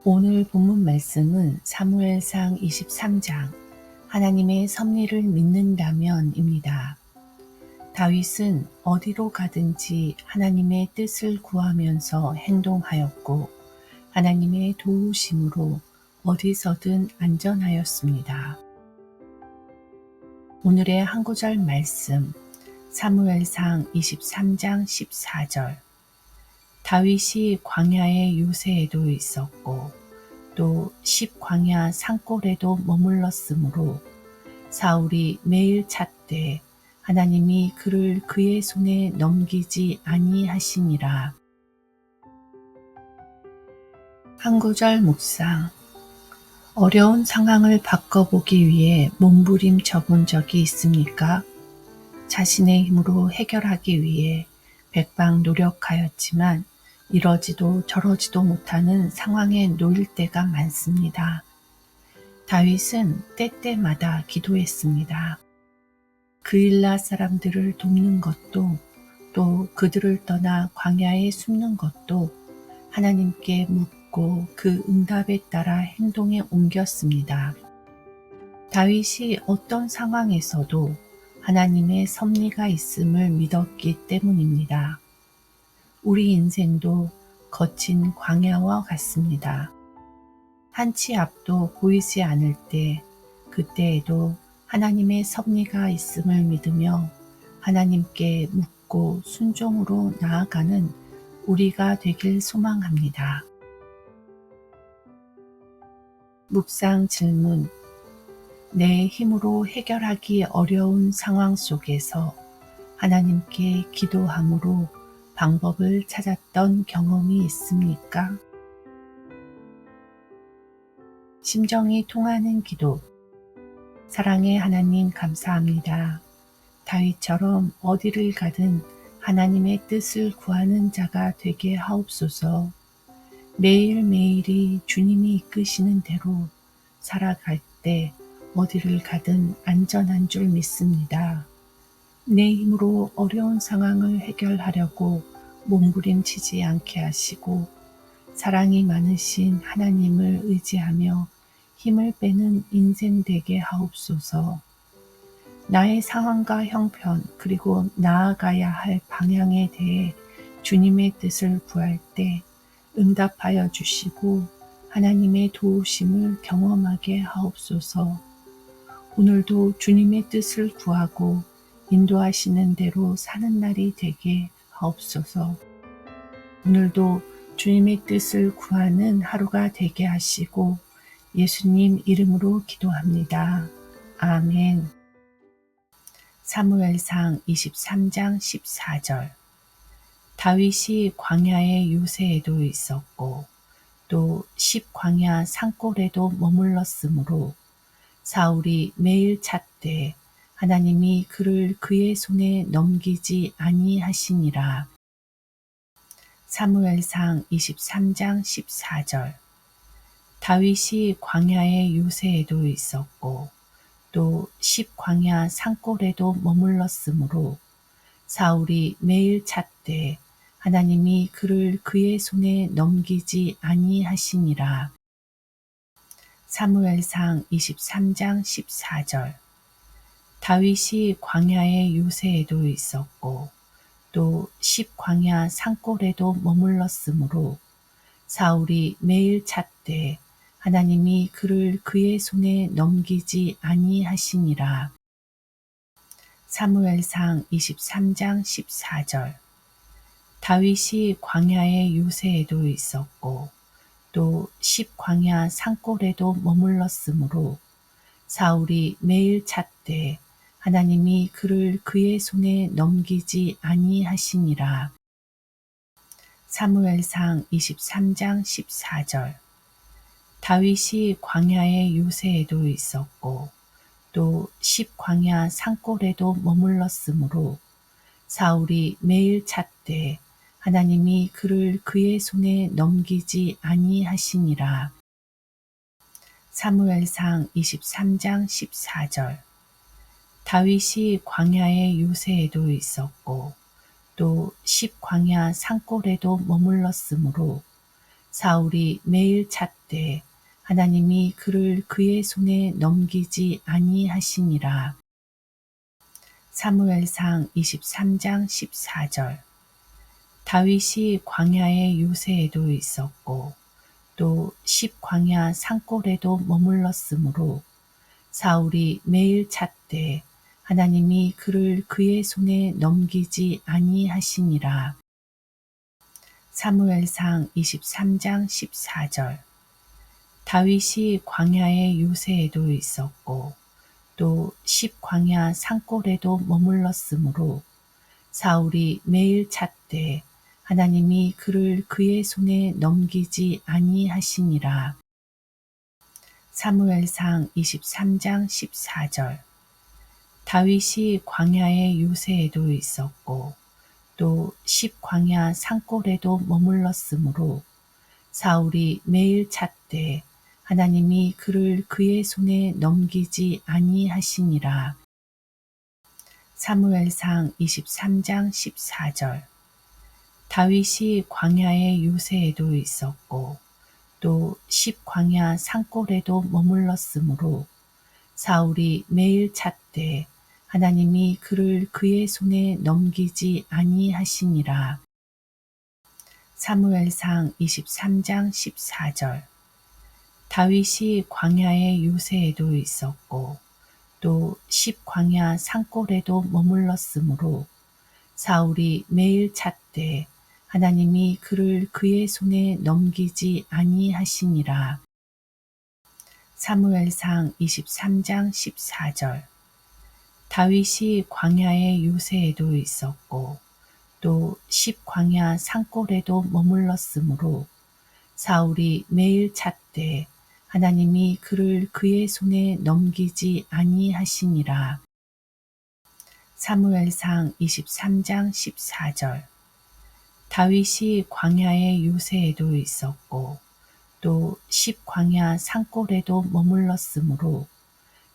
오늘 본문 말씀은 사무엘상 23장 하나님의 섭리를 믿는다면입니다. 다윗은 어디로 가든지 하나님의 뜻을 구하면서 행동하였고 하나님의 도우심으로 어디서든 안전하였습니다. 오늘의 한 구절 말씀 사무엘상 23장 14절 다윗이 광야의 요새에도 있었고 또 십광야 산골에도 머물렀으므로 사울이 매일 찾되 하나님이 그를 그의 손에 넘기지 아니하시니라. 한 구절 묵상. 어려운 상황을 바꿔보기 위해 몸부림쳐 본 적이 있습니까? 자신의 힘으로 해결하기 위해 백방 노력하였지만 이러지도 저러지도 못하는 상황에 놓일 때가 많습니다. 다윗은 때때마다 기도했습니다. 그일라 사람들을 돕는 것도 또 그들을 떠나 광야에 숨는 것도 하나님께 묻고 그 응답에 따라 행동에 옮겼습니다. 다윗이 어떤 상황에서도 하나님의 섭리가 있음을 믿었기 때문입니다. 우리 인생도 거친 광야와 같습니다. 한치 앞도 보이지 않을 때 그때에도 하나님의 섭리가 있음을 믿으며 하나님께 묻고 순종으로 나아가는 우리가 되길 소망합니다. 묵상 질문. 내 힘으로 해결하기 어려운 상황 속에서 하나님께 기도함으로 방법을 찾았던 경험이 있습니까? 심정이 통하는 기도. 사랑의 하나님 감사합니다. 다윗처럼 어디를 가든 하나님의 뜻을 구하는 자가 되게 하옵소서. 매일매일이 주님이 이끄시는 대로 살아갈 때 어디를 가든 안전한 줄 믿습니다. 내 힘으로 어려운 상황을 해결하려고 몸부림치지 않게 하시고 사랑이 많으신 하나님을 의지하며 힘을 빼는 인생 되게 하옵소서. 나의 상황과 형편 그리고 나아가야 할 방향에 대해 주님의 뜻을 구할 때 응답하여 주시고 하나님의 도우심을 경험하게 하옵소서. 오늘도 주님의 뜻을 구하고 인도하시는 대로 사는 날이 되게 하옵소서. 오늘도 주님의 뜻을 구하는 하루가 되게 하시고 예수님 이름으로 기도합니다. 아멘. 사무엘상 23장 14절 다윗이 광야의 요새에도 있었고 또 십광야 산골에도 머물렀으므로 사울이 매일 찾되 하나님이 그를 그의 손에 넘기지 아니하시니라. 사무엘상 23장 14절 다윗이 광야의 요새에도 있었고 또 십광야 산골에도 머물렀으므로 사울이 매일 찾되 하나님이 그를 그의 손에 넘기지 아니하시니라. 사무엘상 23장 14절 다윗이 광야의 요새에도 있었고 또 십광야 산골에도 머물렀으므로 사울이 매일 찾되 하나님이 그를 그의 손에 넘기지 아니하시니라. 사무엘상 23장 14절 다윗이 광야의 요새에도 있었고 또 십광야 산골에도 머물렀으므로 사울이 매일 찾되 하나님이 그를 그의 손에 넘기지 아니하시니라. 사무엘상 23장 14절 다윗이 광야의 요새에도 있었고 또 십광야 산골에도 머물렀으므로 사울이 매일 찾되 하나님이 그를 그의 손에 넘기지 아니하시니라. 사무엘상 23장 14절 다윗이 광야의 요새에도 있었고 또 십광야 산골에도 머물렀으므로 사울이 매일 찾되 하나님이 그를 그의 손에 넘기지 아니하시니라. 사무엘상 23장 14절. 다윗이 광야의 요새에도 있었고 또 십광야 산골에도 머물렀으므로 사울이 매일 찾되 하나님이 그를 그의 손에 넘기지 아니하시니라. 사무엘상 23장 14절. 다윗이 광야의 요새에도 있었고 또 십광야 산골에도 머물렀으므로 사울이 매일 찾되 하나님이 그를 그의 손에 넘기지 아니하시니라. 사무엘상 23장 14절. 다윗이 광야의 요새에도 있었고 또 십광야 산골에도 머물렀으므로 사울이 매일 찾되 하나님이 그를 그의 손에 넘기지 아니하시니라. 사무엘상 23장 14절. 다윗이 광야의 요새에도 있었고 또 십광야 산골에도 머물렀으므로 사울이 매일 찾되 하나님이 그를 그의 손에 넘기지 아니하시니라. 사무엘상 23장 14절. 다윗이 광야의 요새에도 있었고 또 십광야 산골에도 머물렀으므로 사울이 매일 찾되 하나님이 그를 그의 손에 넘기지 아니하시니라. 사무엘상 23장 14절. 다윗이 광야의 요새에도 있었고 또 십광야 산골에도 머물렀으므로 사울이 매일 찾되 하나님이 그를 그의 손에 넘기지 아니하시니라. 사무엘상 23장 14절. 다윗이 광야의 요새에도 있었고 또 십광야 산골에도 머물렀으므로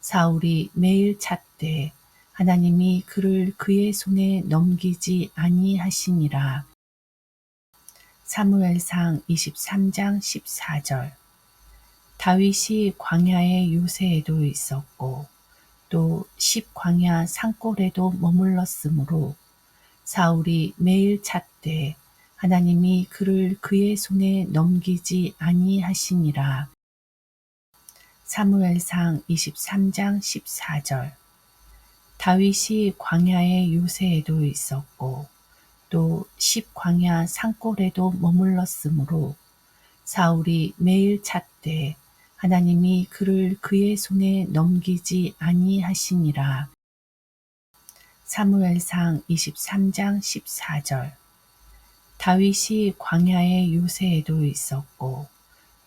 사울이 매일 찾되 하나님이 그를 그의 손에 넘기지 아니하시니라. 사무엘상 23장 14절. 다윗이 광야의 요새에도 있었고 또 십광야 산골에도 머물렀으므로 사울이 매일 찾되 하나님이 그를 그의 손에 넘기지 아니하시니라. 사무엘상 23장 14절. 다윗이 광야의 요새에도 있었고 또 십광야 산골에도 머물렀으므로 사울이 매일 찾되 하나님이 그를 그의 손에 넘기지 아니하시니라. 사무엘상 23장 14절. 다윗이 광야의 요새에도 있었고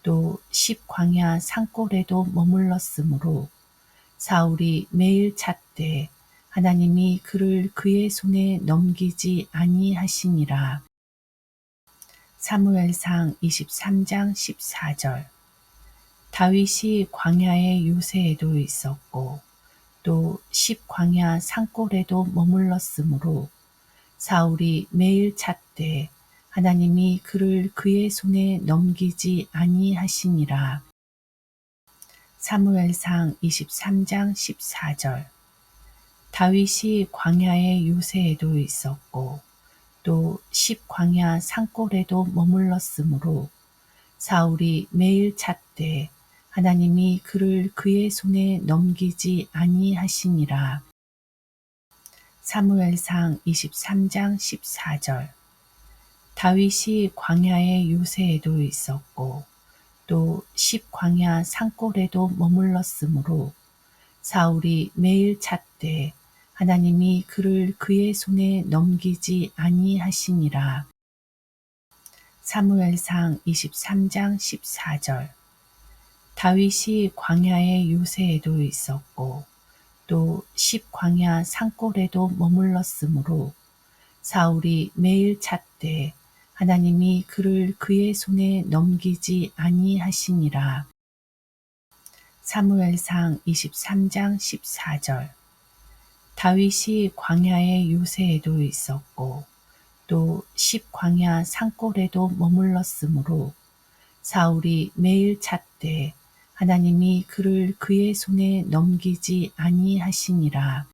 또 십광야 산골에도 머물렀으므로 사울이 매일 찾되 하나님이 그를 그의 손에 넘기지 아니하시니라. 사무엘상 23장 14절. 다윗이 광야의 요새에도 있었고 또 십광야 산골에도 머물렀으므로 사울이 매일 찾되 하나님이 그를 그의 손에 넘기지 아니하시니라. 사무엘상 23장 14절. 다윗이 광야의 요새에도 있었고 또 십광야 산골에도 머물렀으므로 사울이 매일 찾되 하나님이 그를 그의 손에 넘기지 아니하시니라. 사무엘상 23장 14절. 다윗이 광야의 요새에도 있었고 또 십광야 산골에도 머물렀으므로 사울이 매일 찾되 하나님이 그를 그의 손에 넘기지 아니하시니라. 사무엘상 23장 14절. 다윗이 광야의 요새에도 있었고 또 십광야 산골에도 머물렀으므로 사울이 매일 찾되 하나님이 그를 그의 손에 넘기지 아니하시니라. 사무엘상 23장 14절. 다윗이 광야의 요새에도 있었고 또 십광야 산골에도 머물렀으므로 사울이 매일 찾되 하나님이 그를 그의 손에 넘기지 아니하시니라.